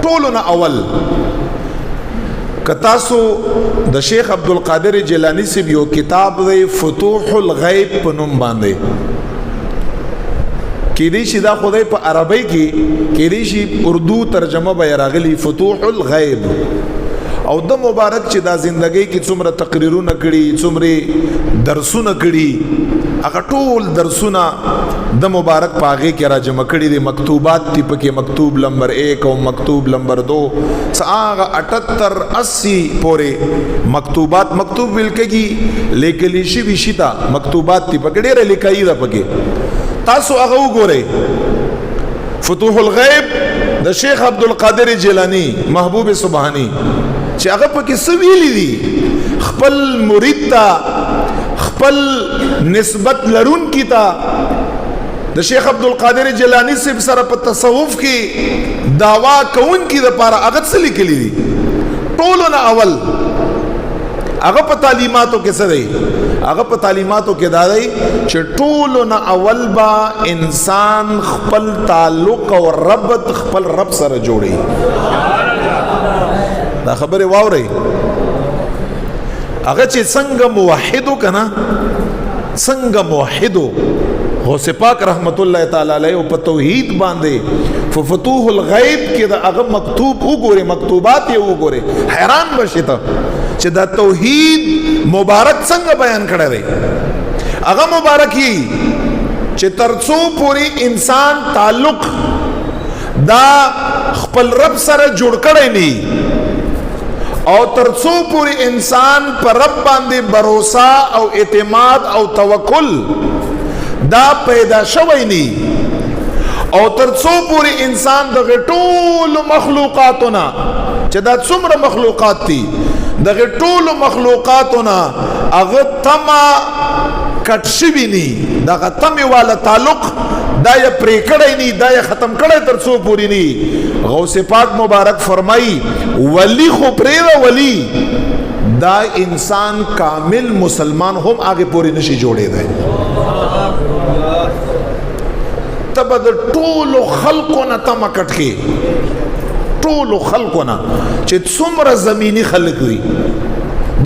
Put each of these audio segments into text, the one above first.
ټولو نه اول کتاسو د شیخ عبدالقادر جیلانی صاحب یو کتاب دی فتوح الغیب په نوم باندې کېدی شي دا خدای په عربی کې کېدی شي اردو ترجمه به راغلی فتوح الغیب او د مبارک چې دا زندګۍ کې څومره تقریرونه کړي څومره درسونه کړي هغه ټول درسونه د مبارک پاغه کې را جمع کړي دي مکتوبات تی پکې مکتوب نمبر 1 او مکتوب نمبر 2 څنګه 78 80 پورې مکتوبات مکتوب ویلکږي لیکلی شي وشتا مکتوبات تی پکې ډېر لیکایي ده پکې تاسو هغه وګورئ فتوح الغیب د شیخ عبدالقادر جیلانی محبوب سبحانی چې هغه پکې سویلی دي خپل مرید ته خپل نسبت لرون کی تا د شیخ عبدالقادر جیلانی صاحب سره په تصوف کې داوا کون کی د پاره هغه څه لیکلي دي ټولو نه اول هغه په تعلیماتو کې څه دی هغه په تعلیماتو کې دا دی چې ټولو نه اول با انسان خپل تعلق او ربط خپل رب سره جوړي دا خبره واوري هغه چې څنګه موحدو کنا څنګه موحدو غوث پاک رحمت الله تعالی علیه په توحید باندې فتوح الغیب کې دا هغه مکتوب وګوره مکتوبات یې وګوره حیران بشي ته چې دا توحید مبارک څنګه بیان کړی دی هغه مبارکي چې ترڅو پوری انسان تعلق دا خپل رب سره جوړ کړی نه او ترڅو پوری انسان پر رب باندې باور او اعتماد او توکل دا پیدا شوی نی او ترڅو پوری انسان د ټول مخلوقاتنا چې دا څومره مخلوقات دي د ټول مخلوقاتنا هغه تما کټ شوی نی دا تمه والا تعلق دا یا پرې کړی نی دا یا ختم کړی ترڅو پوری نی غوث پاک مبارک فرمای ولی خو پرې ولی دا انسان کامل مسلمان هم آگے پوری نشي جوړې دی تب د ټولو خلقو نه تم کټ کې ټولو خلقو نه چې څومره زمینی خلق وي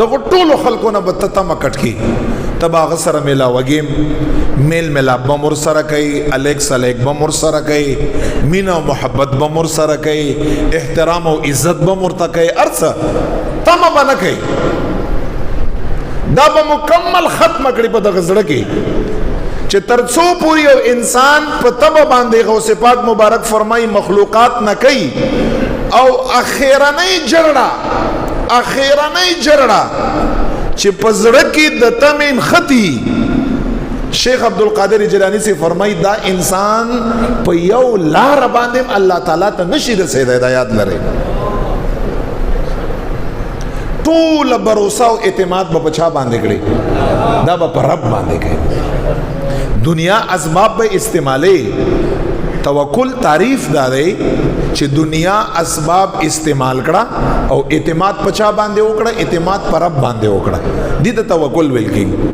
دغه ټولو خلقو نه به تم کټ کې تب هغه سره میلا وګیم میل ملاب بمر سره کوي الیکس الیک بمر سره کوي مینا او محبت بمر سره کوي احترام او عزت بمر تا کوي ارڅ تم باندې کوي دا به مکمل ختم کړي په دغه زړه کې چې ترڅو پوری او انسان په تب باندې غوث پاک مبارک فرمای مخلوقات نه کوي او اخیرنۍ جړړه چې پزړه کې د تمین خطي شیخ عبدالقادر جیلانی سے فرمائی دا انسان په یو لار باندې الله تعالی ته نشي رسیدای دا یاد لري ټول باور او اعتماد په بچا باندې کړي دا په رب باندې کوي دنیا اسباب به استعمالي توکل تعریف داري چې دنیا اسباب استعمال کړه او اعتماد پچا باندې وکړه اعتماد پر رب باندې وکړه دې ته توکل ویل کېږي